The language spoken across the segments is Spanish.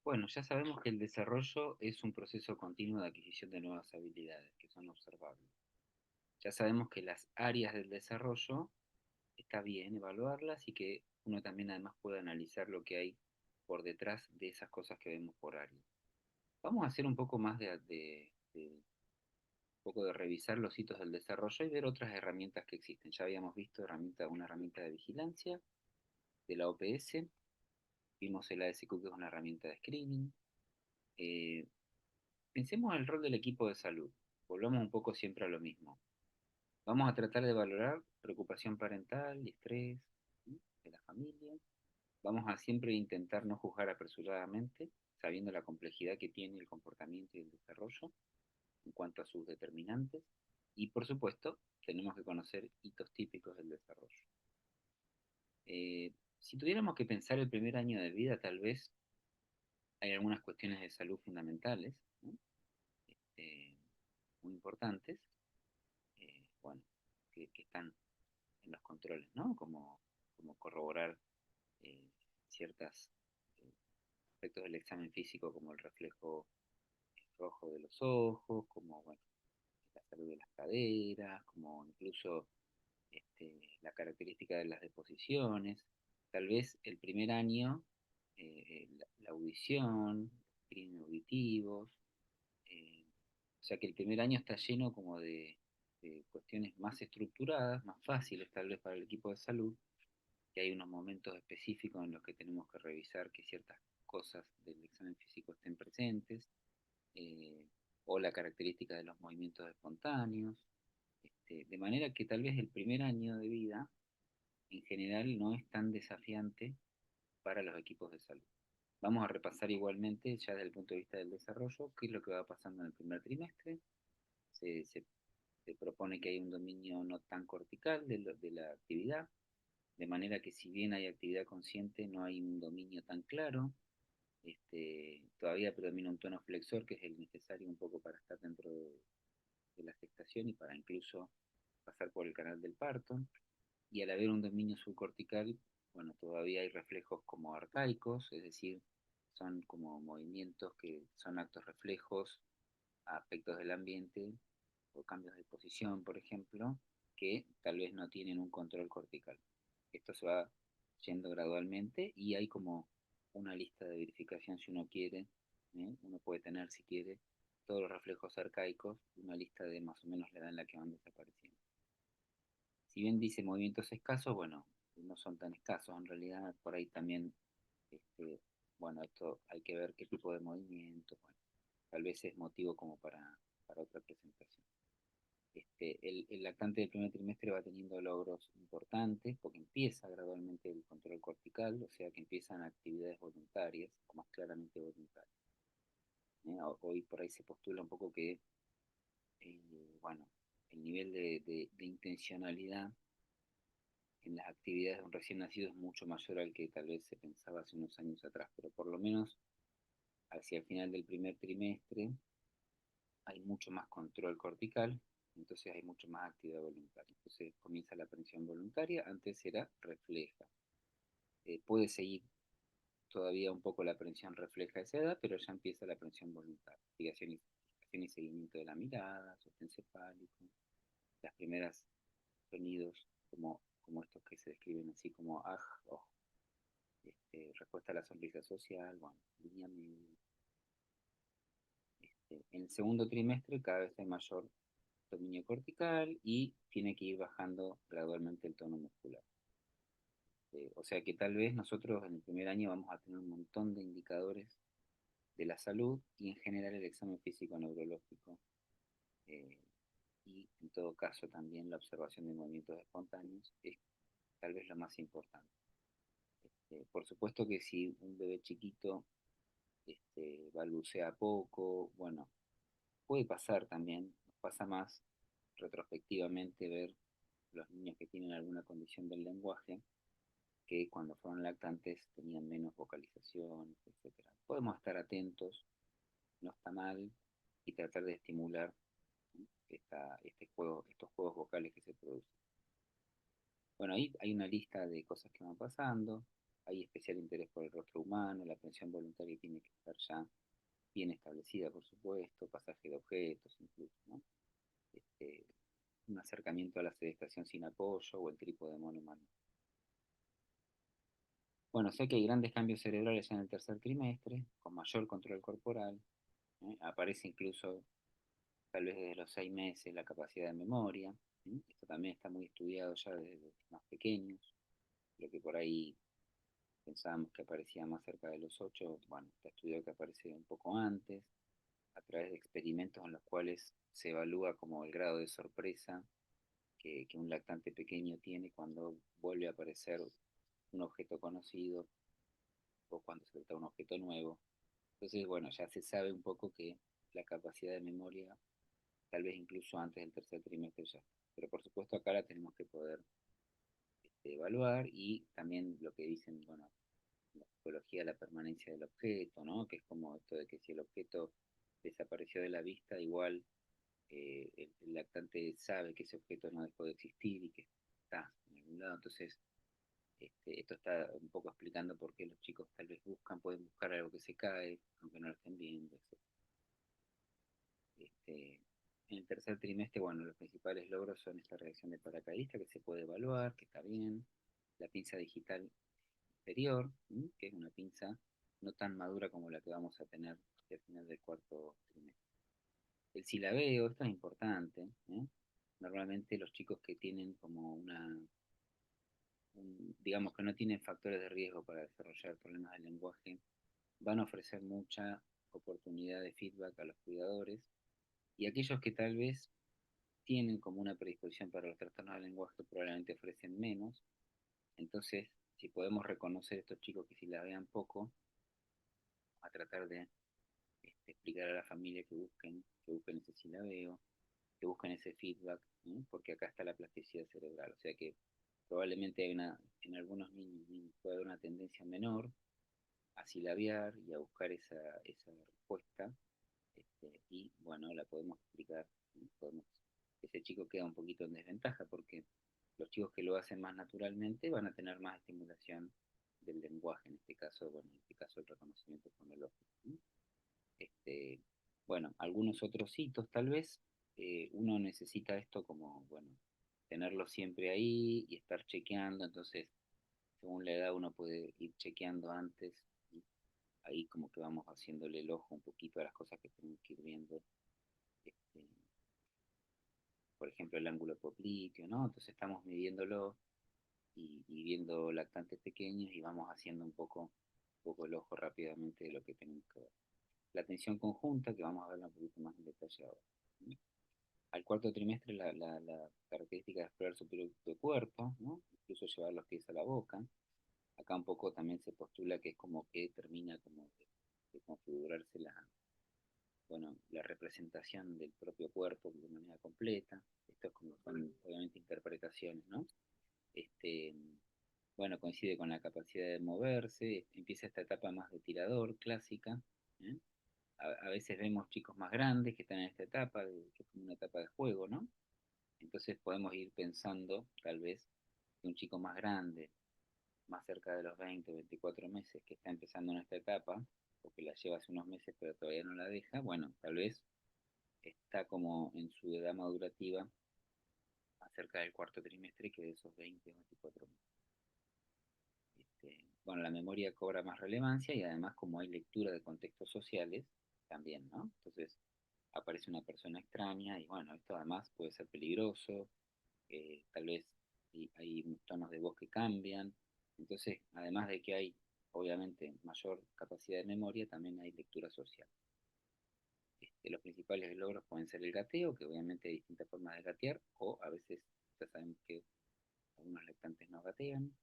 Bueno, ya sabemos que el desarrollo es un proceso continuo de adquisición de nuevas habilidades que son observables. Ya sabemos que las áreas del desarrollo está bien evaluarlas y que uno también además puede analizar lo que hay por detrás de esas cosas que vemos por área. Vamos a hacer un poco más un poco de revisar los hitos del desarrollo y ver otras herramientas que existen. Ya habíamos visto una herramienta de vigilancia de la OPS, vimos el ASQ que es una herramienta de screening. Eh, Pensemos en el rol del equipo de salud. Volvamos un poco siempre a lo mismo. Vamos a tratar de valorar preocupación parental y estrés, ¿sí?, de la familia. Vamos a siempre intentar no juzgar apresuradamente, sabiendo la complejidad que tiene el comportamiento y el desarrollo en cuanto a sus determinantes. Y por supuesto, tenemos que conocer hitos típicos del desarrollo. Si tuviéramos que pensar el primer año de vida, tal vez hay algunas cuestiones de salud fundamentales, ¿no?, eh, muy importantes, bueno, que están en los controles, ¿no? Como corroborar eh, ciertos aspectos del examen físico, como el reflejo rojo de los ojos, como, bueno, la salud de las caderas, como incluso la característica de las deposiciones. Tal vez el primer año, la audición, screening auditivos, eh, o sea que el primer año está lleno como de cuestiones más estructuradas, más fáciles tal vez para el equipo de salud, que hay unos momentos específicos en los que tenemos que revisar que ciertas cosas del examen físico estén presentes, eh, o la característica de los movimientos espontáneos, de manera que tal vez el primer año de vida en general no es tan desafiante para los equipos de salud. Vamos a repasar igualmente, ya desde el punto de vista del desarrollo, qué es lo que va pasando en el primer trimestre. Se, se, se propone que hay un dominio no tan cortical de la actividad, de manera que si bien hay actividad consciente, no hay un dominio tan claro. Todavía predomina un tono flexor, que es el necesario un poco para estar dentro de la gestación y para incluso pasar por el canal del parto. Y al haber un dominio subcortical, bueno, todavía hay reflejos como arcaicos, es decir, son como movimientos que son actos reflejos a aspectos del ambiente o cambios de posición, por ejemplo, que tal vez no tienen un control cortical. Esto se va yendo gradualmente y hay como una lista de verificación si uno quiere, ¿eh? Uno puede tener, si quiere, todos los reflejos arcaicos, una lista de más o menos la edad en la que van desapareciendo. Si bien dice movimientos escasos, bueno, no son tan escasos, en realidad por ahí también, este, bueno, esto hay que ver qué tipo de movimiento, bueno, tal vez es motivo como para otra presentación. El lactante del primer trimestre va teniendo logros importantes porque empieza gradualmente el control cortical, o sea que empiezan actividades voluntarias, o más claramente voluntarias. Hoy por ahí se postula un poco que, bueno, el nivel de intencionalidad en las actividades de un recién nacido es mucho mayor al que tal vez se pensaba hace unos años atrás, pero por lo menos hacia el final del primer trimestre hay mucho más control cortical, entonces hay mucho más actividad voluntaria. Entonces comienza la aprensión voluntaria, antes era refleja. Puede seguir todavía un poco la aprensión refleja a esa edad, pero ya empieza la aprensión voluntaria. Fijación y seguimiento de la mirada, sostén cefálico, las primeras sonidos como estos que se describen así como aj, oh, respuesta a la sonrisa social, bueno, línea media. En el segundo trimestre cada vez hay mayor dominio cortical y tiene que ir bajando gradualmente el tono muscular. O sea que tal vez nosotros en el primer año vamos a tener un montón de indicadores de la salud y en general el examen físico neurológico, eh, y en todo caso también la observación de movimientos espontáneos es tal vez lo más importante. Por supuesto que si un bebé chiquito balbucea poco, bueno, puede pasar también, nos pasa más retrospectivamente ver los niños que tienen alguna condición del lenguaje que cuando fueron lactantes tenían menos vocalización, etcétera. Podemos estar atentos, no está mal, y tratar de estimular estos juegos vocales que se producen. Bueno, ahí hay una lista de cosas que van pasando. hay especial interés por el rostro humano, la atención voluntaria tiene que estar ya bien establecida, por supuesto, pasaje de objetos incluso, ¿no? Este, un acercamiento a la sedestación sin apoyo o el trípode monomanual. Bueno, sé que hay grandes cambios cerebrales en el tercer trimestre, con mayor control corporal, ¿eh? Aparece incluso, tal vez desde los 6 meses, la capacidad de memoria. ¿Eh? Esto también está muy estudiado ya desde los más pequeños, lo que por ahí pensábamos que aparecía más cerca de los 8, bueno, está estudiado que aparece un poco antes, a través de experimentos en los cuales se evalúa como el grado de sorpresa que un lactante pequeño tiene cuando vuelve a aparecer un objeto conocido o cuando se trata un objeto nuevo. Entonces, bueno, ya se sabe un poco que la capacidad de memoria, tal vez incluso antes del tercer trimestre ya. Pero por supuesto acá la tenemos que poder evaluar y también lo que dicen, bueno, en la psicología, la permanencia del objeto, ¿no? Que es como esto de que si el objeto desapareció de la vista, igual el lactante sabe que ese objeto no dejó de existir y que está en algún lado. Entonces, esto está un poco explicando por qué los chicos tal vez pueden buscar algo que se cae, aunque no lo estén viendo, etc. En el tercer trimestre, bueno, los principales logros son esta reacción de paracaidista que se puede evaluar, que está bien, la pinza digital inferior, que es una pinza no tan madura como la que vamos a tener al final del cuarto trimestre. El silabeo, esto es importante, ¿eh? Normalmente los chicos que tienen como digamos que no tienen factores de riesgo para desarrollar problemas del lenguaje, van a ofrecer mucha oportunidad de feedback a los cuidadores, y aquellos que tal vez tienen como una predisposición para los trastornos del lenguaje probablemente ofrecen menos. Entonces, si podemos reconocer a estos chicos que si la vean poco, a tratar de explicar a la familia que busquen ese silabeo, que busquen ese feedback, ¿no? Porque acá está la plasticidad cerebral, o sea que probablemente en algunos niños puede haber una tendencia menor a silabear y a buscar esa respuesta, y bueno, la podemos explicar, ¿no? Ese chico queda un poquito en desventaja porque los chicos que lo hacen más naturalmente van a tener más estimulación del lenguaje, en este caso, bueno, en este caso el reconocimiento fonológico, ¿no? Este, bueno, algunos otros hitos tal vez, uno necesita esto como, bueno, tenerlo siempre ahí y estar chequeando, entonces según la edad uno puede ir chequeando antes, y ahí como que vamos haciéndole el ojo un poquito a las cosas que tenemos que ir viendo, este, por ejemplo el ángulo popliteo, ¿no? Entonces estamos midiéndolo y viendo lactantes pequeños y vamos haciendo un poco el ojo rápidamente de lo que tenemos que ver. La atención conjunta, que vamos a verla un poquito más en detalle ahora, ¿no? Al cuarto trimestre la característica de explorar su propio cuerpo, ¿no? Incluso llevar los pies a la boca. Acá un poco también se postula que es como que termina como de configurarse bueno, la representación del propio cuerpo de manera completa. Esto es como son obviamente interpretaciones, ¿no? Este, bueno, coincide con la capacidad de moverse, empieza esta etapa más de tirador clásica, ¿eh? A veces vemos chicos más grandes que están en esta etapa, que es como una etapa de juego, ¿no? Entonces podemos ir pensando, tal vez, que un chico más grande, más cerca de los 20 o 24 meses, que está empezando en esta etapa, o que la lleva hace unos meses pero todavía no la deja, bueno, tal vez está como en su edad madurativa acerca del cuarto trimestre que de esos 20 o 24 meses. Bueno, la memoria cobra más relevancia y además como hay lectura de contextos sociales, también, ¿no? Entonces aparece una persona extraña y bueno, esto además puede ser peligroso, tal vez hay tonos de voz que cambian, entonces además de que hay obviamente mayor capacidad de memoria, también hay lectura social. Los principales logros pueden ser el gateo, que obviamente hay distintas formas de gatear, o a veces ya sabemos que algunos lactantes no gatean.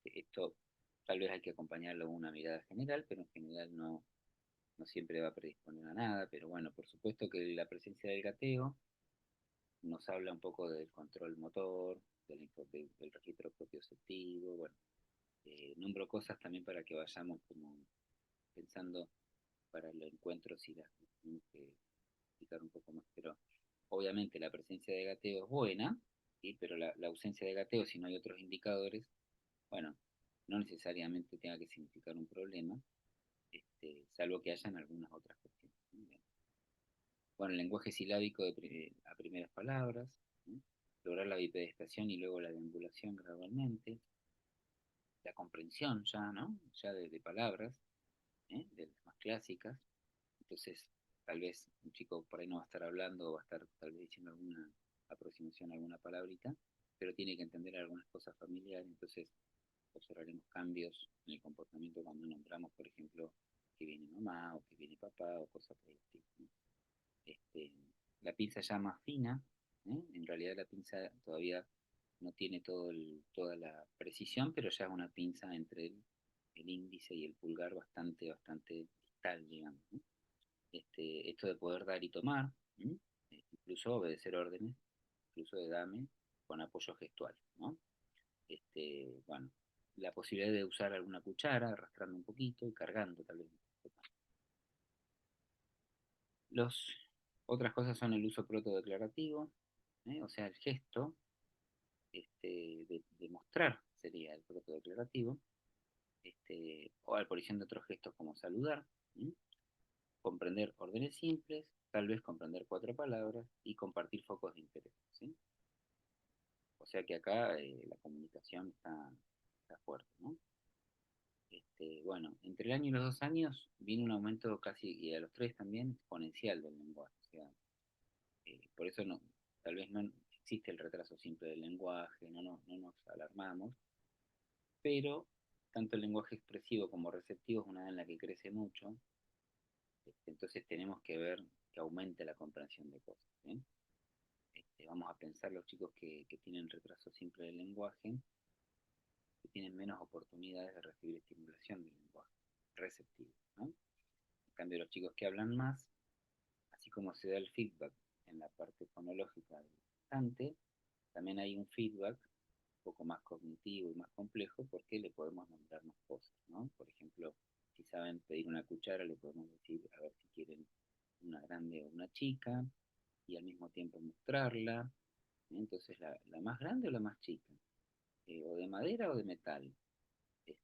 Esto tal vez hay que acompañarlo con una mirada general, pero en general no siempre va a predisponer a nada, pero bueno, por supuesto que la presencia del gateo nos habla un poco del control motor, del registro propioceptivo, bueno, nombro cosas también para que vayamos como pensando para el encuentro si las tenemos que explicar un poco más, pero obviamente la presencia de gateo es buena, ¿sí? Pero la ausencia de gateo, si no hay otros indicadores, bueno, no necesariamente tenga que significar un problema, salvo que hayan algunas otras cuestiones. ¿No? Bueno, el lenguaje silábico a primeras palabras, ¿no? Lograr la bipedestación y luego la deambulación gradualmente, la comprensión ya, ¿no? Ya de palabras, de las más clásicas. Entonces, tal vez un chico por ahí no va a estar hablando o va a estar tal vez diciendo alguna aproximación a alguna palabrita, pero tiene que entender algunas cosas familiares, entonces observaremos cambios en el comportamiento cuando nombramos, por ejemplo, que viene mamá o que viene papá o cosas por el estilo, ¿no? Este, la pinza ya más fina, en realidad la pinza todavía no tiene toda la precisión, pero ya es una pinza entre el índice y el pulgar bastante distal, digamos, ¿no? Esto de poder dar y tomar, ¿m? Incluso obedecer órdenes, incluso de dame con apoyo gestual, ¿no? Bueno, la posibilidad de usar alguna cuchara, arrastrando un poquito y cargando tal vez. Los, otras cosas son el uso protodeclarativo, o sea, el gesto de mostrar sería el protodeclarativo, o la aparición de otros gestos como saludar, ¿m? Comprender órdenes simples, tal vez comprender cuatro palabras y compartir focos de interés, ¿sí? O sea que acá la comunicación está fuerte, ¿no? Bueno, entre el año y los 2 años viene un aumento casi, y a los 3 también, exponencial del lenguaje. O sea, por eso no, tal vez no existe el retraso simple del lenguaje, no nos alarmamos, pero tanto el lenguaje expresivo como receptivo es una edad en la que crece mucho, entonces tenemos que ver que aumente la comprensión de cosas, ¿sí? Vamos a pensar los chicos que tienen retraso simple del lenguaje, que tienen menos oportunidades de recibir estimulación del lenguaje receptivo, ¿no? En cambio, los chicos que hablan más, así como se da el feedback en la parte fonológica del cante, también hay un feedback un poco más cognitivo y más complejo porque le podemos nombrar más cosas, ¿no? Por ejemplo, si saben pedir una cuchara, le podemos decir a ver si quieren una grande o una chica y al mismo tiempo mostrarla. Entonces, la más grande o la más chica, o de madera o de metal.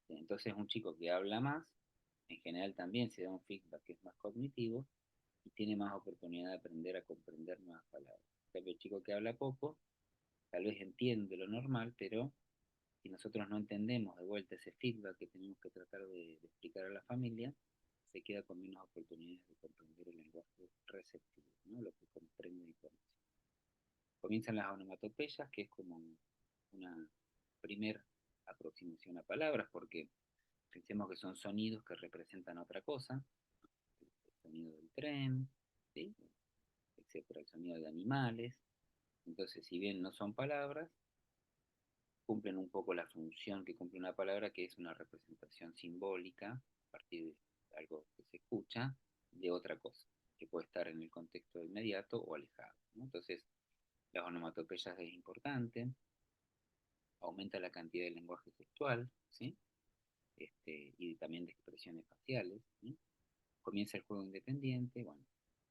Entonces, un chico que habla más, en general también se da un feedback que es más cognitivo y tiene más oportunidad de aprender a comprender nuevas palabras. En cambio, el chico que habla poco, tal vez entiende lo normal, pero si nosotros no entendemos de vuelta ese feedback que tenemos que tratar de explicar a la familia, se queda con menos oportunidades de comprender el lenguaje receptivo, ¿no? Lo que comprende y conoce. Comienzan las onomatopeyas, que es como una primer aproximación a palabras, porque pensemos que son sonidos que representan otra cosa, el sonido del tren, ¿sí? Etcétera, el sonido de animales. Entonces, si bien no son palabras, cumplen un poco la función que cumple una palabra, que es una representación simbólica, a partir de algo que se escucha, de otra cosa, que puede estar en el contexto inmediato o alejado, ¿no? Entonces, las onomatopeyas es importante, aumenta la cantidad de lenguaje gestual, ¿sí? Y también de expresiones faciales, ¿sí? Comienza el juego independiente, bueno,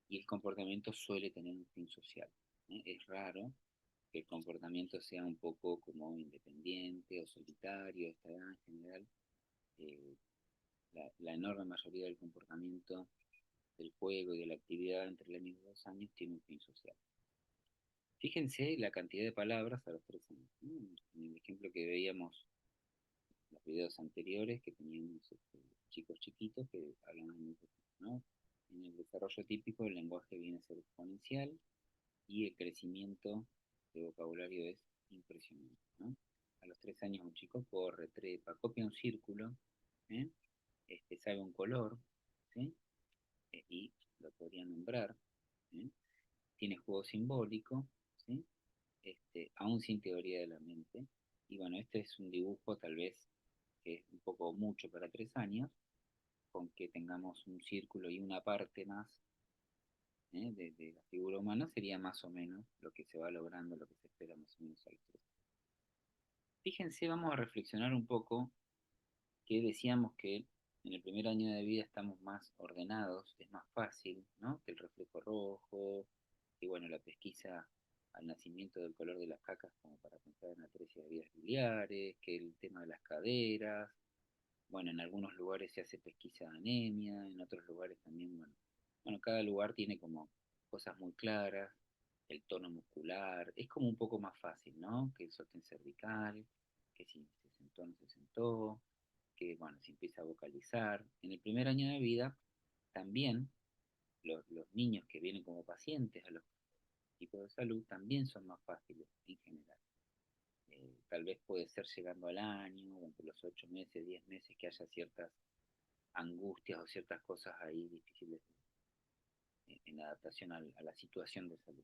y el comportamiento suele tener un fin social, ¿eh? Es raro que el comportamiento sea un poco como independiente o solitario, esta edad en general, eh, la enorme mayoría del comportamiento del juego y de la actividad entre el año y los 2 años tiene un fin social. Fíjense la cantidad de palabras a los 3 años, ¿no? En el ejemplo que veíamos en los videos anteriores, que teníamos chicos chiquitos que hablaban muy poquito, ¿no? En el desarrollo típico el lenguaje viene a ser exponencial y el crecimiento de vocabulario es impresionante, ¿no? A los 3 años un chico corre, trepa, copia un círculo, ¿eh? Sabe un color, ¿sí? Y lo podría nombrar, ¿eh? Tiene juego simbólico, ¿sí? Aún sin teoría de la mente. Y bueno, este es un dibujo tal vez que es un poco mucho para 3 años, con que tengamos un círculo y una parte más, de la figura humana, sería más o menos lo que se va logrando, lo que se espera más o menos a los 3. Fíjense, vamos a reflexionar un poco que decíamos que en el primer año de vida estamos más ordenados, es más fácil, ¿no? Que el reflejo rojo, y bueno, la pesquisa al nacimiento del color de las cacas como para pensar en atresia de vías biliares, que el tema de las caderas. Bueno, en algunos lugares se hace pesquisa de anemia, en otros lugares también, bueno, cada lugar tiene como cosas muy claras, el tono muscular, es como un poco más fácil, ¿no? Que el sostén cervical, que si se sentó o no se sentó, que, bueno, se empieza a vocalizar. En el primer año de vida, también los niños que vienen como pacientes a los equipos de salud también son más fáciles en general. Tal vez puede ser llegando al año, o entre los 8 meses, 10 meses, que haya ciertas angustias o ciertas cosas ahí difíciles en adaptación a la situación de salud.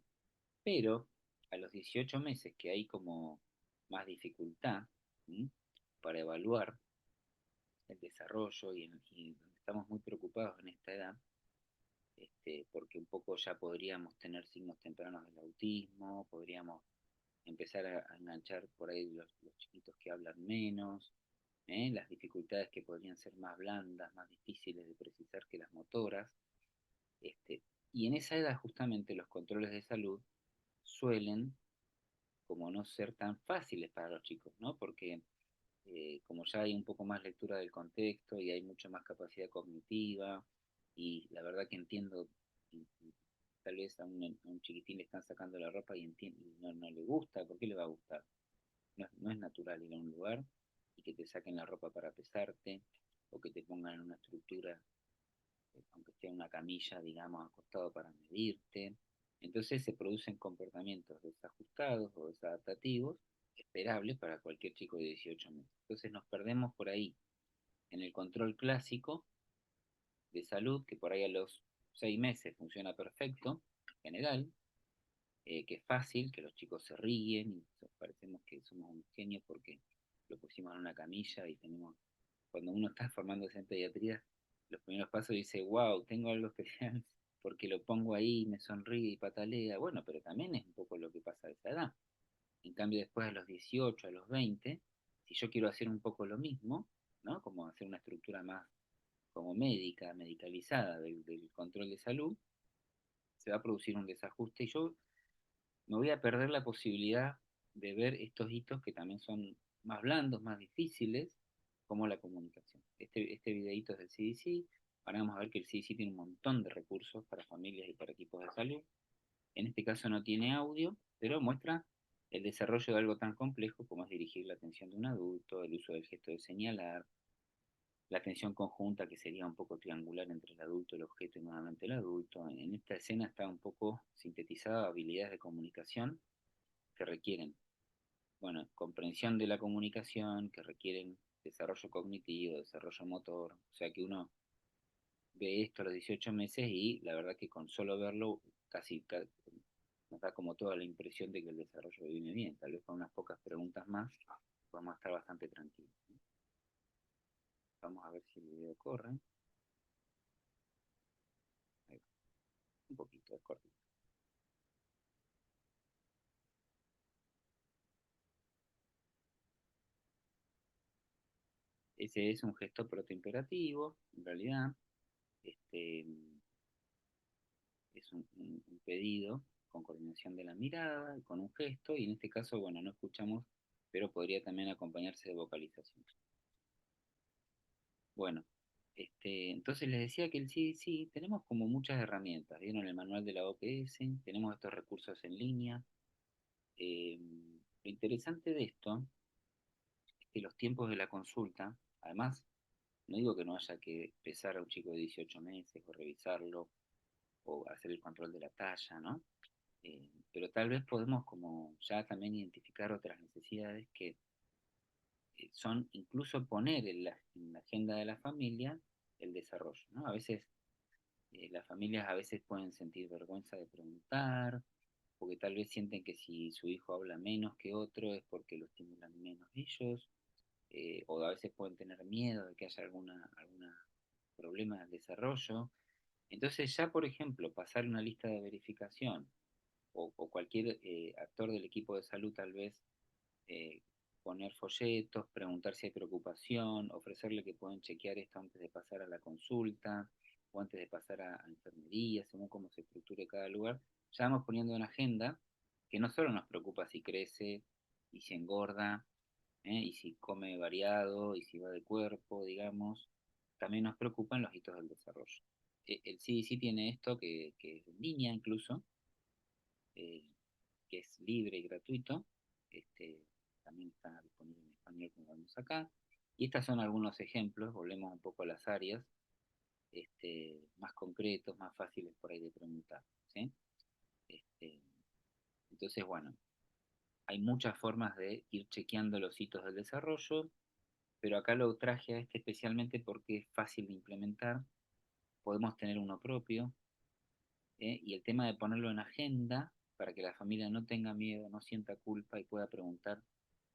Pero a los 18 meses que hay como más dificultad, ¿sí?, para evaluar el desarrollo y donde estamos muy preocupados en esta edad, porque un poco ya podríamos tener signos tempranos del autismo, podríamos empezar a enganchar por ahí los chiquitos que hablan menos, las dificultades que podrían ser más blandas, más difíciles de precisar que las motoras. Este, y en esa edad justamente los controles de salud suelen como no ser tan fáciles para los chicos, ¿no? Porque como ya hay un poco más lectura del contexto y hay mucha más capacidad cognitiva, y la verdad que entiendo, y tal vez a un chiquitín le están sacando la ropa y no le gusta, ¿por qué le va a gustar? No es natural ir a un lugar y que te saquen la ropa para pesarte, o que te pongan en una estructura, aunque esté en una camilla, digamos, acostado para medirte. Entonces se producen comportamientos desajustados o desadaptativos esperables para cualquier chico de 18 meses. Entonces nos perdemos por ahí en el control clásico de salud, que por ahí a los 6 meses funciona perfecto, en general, que es fácil, que los chicos se ríen y parecemos que somos un genio porque lo pusimos en una camilla y tenemos, cuando uno está formándose en pediatría, los primeros pasos dice, wow, tengo algo especial porque lo pongo ahí, me sonríe y patalea. Bueno, pero también es un poco lo que pasa a esa edad. En cambio, después a los 18, a los 20, si yo quiero hacer un poco lo mismo, ¿no? Como hacer una estructura más como médica, medicalizada del control de salud, se va a producir un desajuste y yo me voy a perder la posibilidad de ver estos hitos que también son más blandos, más difíciles, como la comunicación. Este videíto es del CDC. Ahora vamos a ver que el CDC tiene un montón de recursos para familias y para equipos de salud. En este caso no tiene audio, pero muestra el desarrollo de algo tan complejo como es dirigir la atención de un adulto, el uso del gesto de señalar, la atención conjunta, que sería un poco triangular entre el adulto, el objeto y nuevamente el adulto. En esta escena está un poco sintetizada habilidades de comunicación que requieren, bueno, comprensión de la comunicación, que requieren desarrollo cognitivo, desarrollo motor, o sea que uno ve esto a los 18 meses y la verdad que con solo verlo nos da como toda la impresión de que el desarrollo viene bien, tal vez con unas pocas preguntas más podemos estar bastante tranquilos, ¿no? Vamos a ver si el video corre. Ahí va. Un poquito, es cortito. Ese es un gesto protoimperativo, en realidad. Este, es un pedido con coordinación de la mirada, con un gesto, y en este caso, bueno, no escuchamos, pero podría también acompañarse de vocalización. Bueno, entonces les decía que el CDC tenemos como muchas herramientas. Vieron el manual de la OPS, tenemos estos recursos en línea. Eh, lo interesante de esto es que los tiempos de la consulta, además, no digo que no haya que pesar a un chico de 18 meses o revisarlo o hacer el control de la talla, ¿no? Pero tal vez podemos como ya también identificar otras necesidades que son incluso poner en la agenda de la familia el desarrollo, ¿no? A veces las familias a veces pueden sentir vergüenza de preguntar, porque tal vez sienten que si su hijo habla menos que otro es porque lo estimulan menos ellos, o a veces pueden tener miedo de que haya alguna problema del desarrollo. Entonces ya, por ejemplo, pasar una lista de verificación o cualquier actor del equipo de salud tal vez eh, poner folletos, preguntar si hay preocupación, ofrecerle que pueden chequear esto antes de pasar a la consulta o antes de pasar a enfermería, según cómo se estructure cada lugar. Ya vamos poniendo en agenda que no solo nos preocupa si crece y si engorda, y si come variado y si va de cuerpo, digamos, también nos preocupan los hitos del desarrollo. El CDC tiene esto que es en línea incluso, eh, que es libre y gratuito. Este, también está disponible en español como vemos acá. Y estos son algunos ejemplos, volvemos un poco a las áreas, más concretos, más fáciles por ahí de preguntar, ¿sí? Este, entonces, bueno, hay muchas formas de ir chequeando los hitos del desarrollo, pero acá lo traje a este especialmente porque es fácil de implementar, podemos tener uno propio, y el tema de ponerlo en agenda para que la familia no tenga miedo, no sienta culpa y pueda preguntar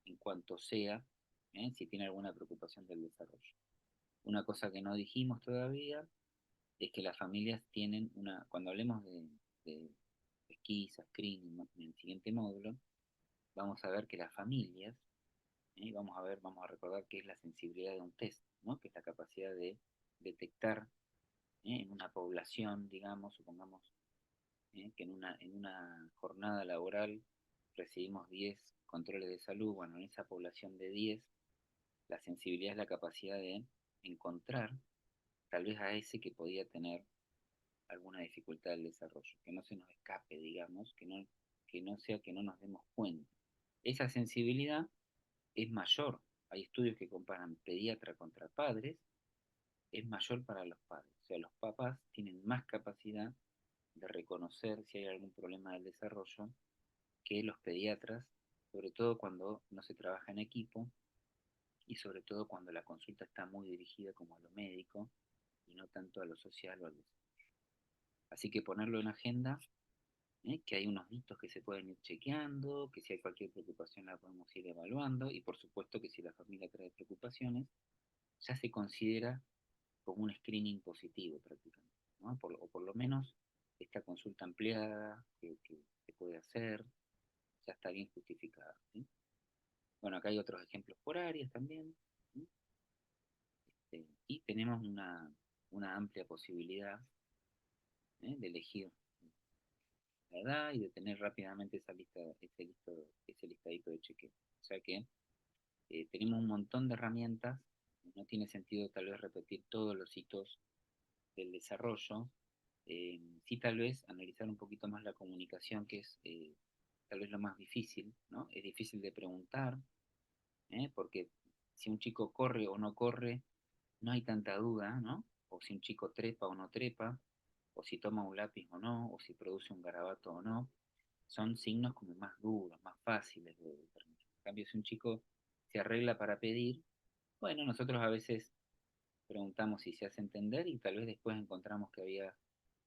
en cuanto sea, si tiene alguna preocupación del desarrollo. Una cosa que no dijimos todavía es que las familias tienen una, cuando hablemos de pesquisa, screening, ¿no? En el siguiente módulo, vamos a ver que las familias, vamos a recordar qué es la sensibilidad de un test, ¿no? Que es la capacidad de detectar, en una población, digamos, supongamos, que en una jornada laboral recibimos 10 controles de salud. Bueno, en esa población de 10 la sensibilidad es la capacidad de encontrar tal vez a ese que podía tener alguna dificultad del desarrollo, que no se nos escape, digamos, que no sea que no nos demos cuenta. Esa sensibilidad es mayor. Hay estudios que comparan pediatra contra padres, es mayor para los padres. O sea, los papás tienen más capacidad de reconocer si hay algún problema del desarrollo que los pediatras, sobre todo cuando no se trabaja en equipo y sobre todo cuando la consulta está muy dirigida como a lo médico y no tanto a lo social o al desarrollo. Así que ponerlo en agenda, que hay unos hitos que se pueden ir chequeando, que si hay cualquier preocupación la podemos ir evaluando y por supuesto que si la familia trae preocupaciones, ya se considera como un screening positivo prácticamente, ¿no? O por lo menos esta consulta ampliada que se puede hacer ya está bien justificada, ¿sí? Bueno, acá hay otros ejemplos por áreas también, ¿sí? Y tenemos una amplia posibilidad, de elegir la edad y de tener rápidamente esa lista, ese listadito de chequeo. O sea que tenemos un montón de herramientas, no tiene sentido tal vez repetir todos los hitos del desarrollo, sí tal vez analizar un poquito más la comunicación, que es tal vez lo más difícil, ¿no? Es difícil de preguntar, porque si un chico corre o no corre, no hay tanta duda, ¿no? O si un chico trepa o no trepa, o si toma un lápiz o no, o si produce un garabato o no, son signos como más duros, más fáciles de determinar. En cambio, si un chico se arregla para pedir, bueno, nosotros a veces preguntamos si se hace entender y tal vez después encontramos que había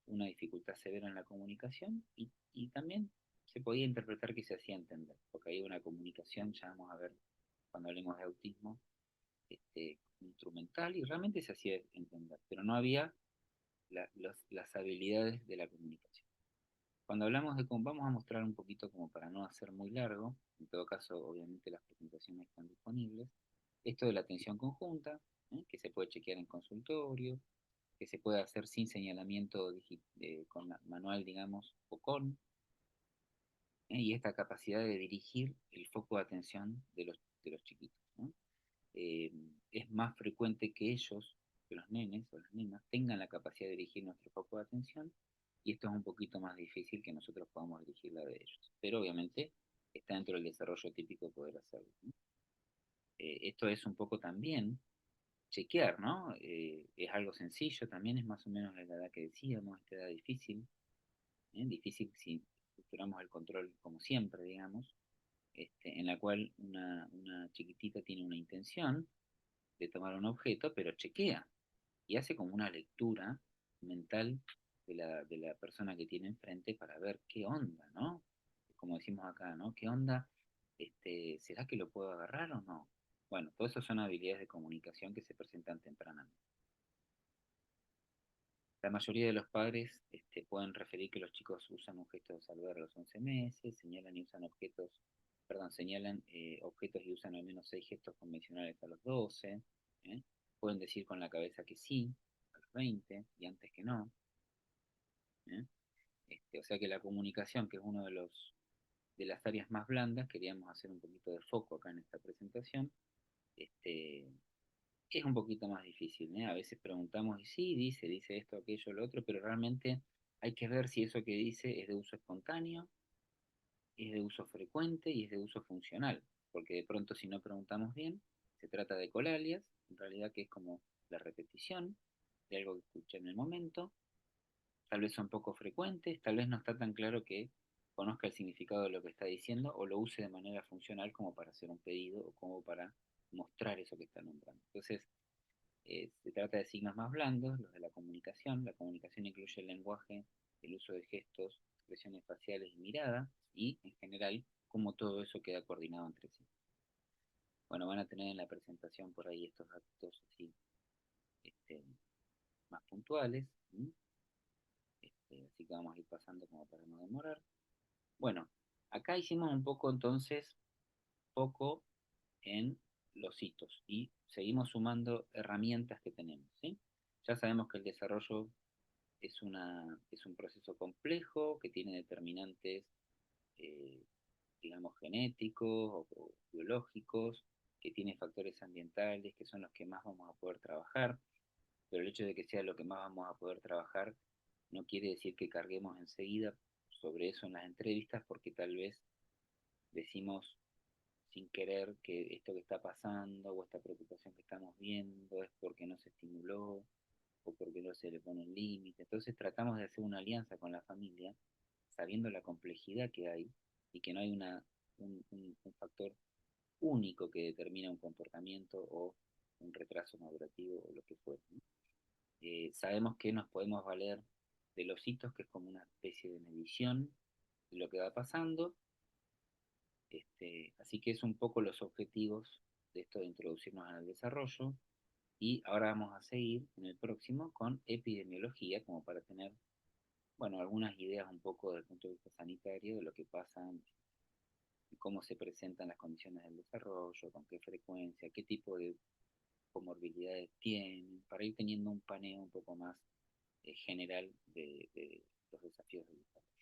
una dificultad severa en la comunicación y también se podía interpretar que se hacía entender, porque hay una comunicación, ya vamos a ver cuando hablemos de autismo, instrumental y realmente se hacía entender, pero no había las habilidades de la comunicación. Cuando hablamos de cómo, vamos a mostrar un poquito como para no hacer muy largo, en todo caso obviamente las presentaciones están disponibles, esto de la atención conjunta, que se puede chequear en consultorio, que se puede hacer sin señalamiento con manual, digamos, o con, y esta capacidad de dirigir el foco de atención de los chiquitos, ¿no? eh, es más frecuente que ellos, que los nenes o las nenas, tengan la capacidad de dirigir nuestro foco de atención, y esto es un poquito más difícil que nosotros podamos dirigir la de ellos. Pero obviamente está dentro del desarrollo típico poder hacerlo, ¿no? Esto es un poco también chequear, ¿no? Es algo sencillo, también es más o menos la edad que decíamos, esta edad difícil, difícil si estructuramos el control como siempre, digamos, en la cual una chiquitita tiene una intención de tomar un objeto, pero chequea y hace como una lectura mental de la persona que tiene enfrente para ver qué onda, ¿no? Como decimos acá, ¿no? ¿Qué onda? ¿Será que lo puedo agarrar o no? Bueno, todo eso son habilidades de comunicación que se presentan tempranamente. La mayoría de los padres pueden referir que los chicos usan un gesto de saludar a los 11 meses, señalan y usan objetos, perdón, señalan objetos y usan al menos 6 gestos convencionales a los 12, ¿eh? Pueden decir con la cabeza que sí a los 20 y antes que no, ¿eh? O sea que la comunicación, que es uno de las áreas más blandas, queríamos hacer un poquito de foco acá en esta presentación. Este, es un poquito más difícil, ¿eh? A veces preguntamos, y sí, dice esto, aquello, lo otro, pero realmente hay que ver si eso que dice es de uso espontáneo, es de uso frecuente y es de uso funcional, porque de pronto si no preguntamos bien, se trata de colalias, en realidad que es como la repetición de algo que escuché en el momento, tal vez son poco frecuentes, tal vez no está tan claro que conozca el significado de lo que está diciendo o lo use de manera funcional como para hacer un pedido o como para mostrar eso que está nombrando. Entonces, se trata de signos más blandos, los de la comunicación. La comunicación incluye el lenguaje, el uso de gestos, expresiones faciales y mirada, y en general cómo todo eso queda coordinado entre sí. Bueno, van a tener en la presentación por ahí estos datos así, este, más puntuales, ¿sí? Así que vamos a ir pasando como para no demorar. Bueno, acá hicimos un poco entonces, poco en los hitos y seguimos sumando herramientas que tenemos, ¿sí? Ya sabemos que el desarrollo es un proceso complejo que tiene determinantes, eh, digamos, genéticos o biológicos, que tiene factores ambientales, que son los que más vamos a poder trabajar, pero el hecho de que sea lo que más vamos a poder trabajar no quiere decir que carguemos enseguida sobre eso en las entrevistas, porque tal vez decimos sin querer que esto que está pasando o esta preocupación que estamos viendo es porque no se estimuló o porque no se le pone un límite. Entonces tratamos de hacer una alianza con la familia, sabiendo la complejidad que hay y que no hay un factor único que determina un comportamiento o un retraso madurativo o lo que fuera, ¿no? Sabemos que nos podemos valer de los hitos, que es como una especie de medición de lo que va pasando. Así que es un poco los objetivos de esto de introducirnos al desarrollo. Y ahora vamos a seguir en el próximo con epidemiología, como para tener, bueno, algunas ideas un poco desde el punto de vista sanitario de lo que pasa, cómo se presentan las condiciones del desarrollo, con qué frecuencia, qué tipo de comorbilidades tienen, para ir teniendo un paneo un poco más general de los desafíos del desarrollo.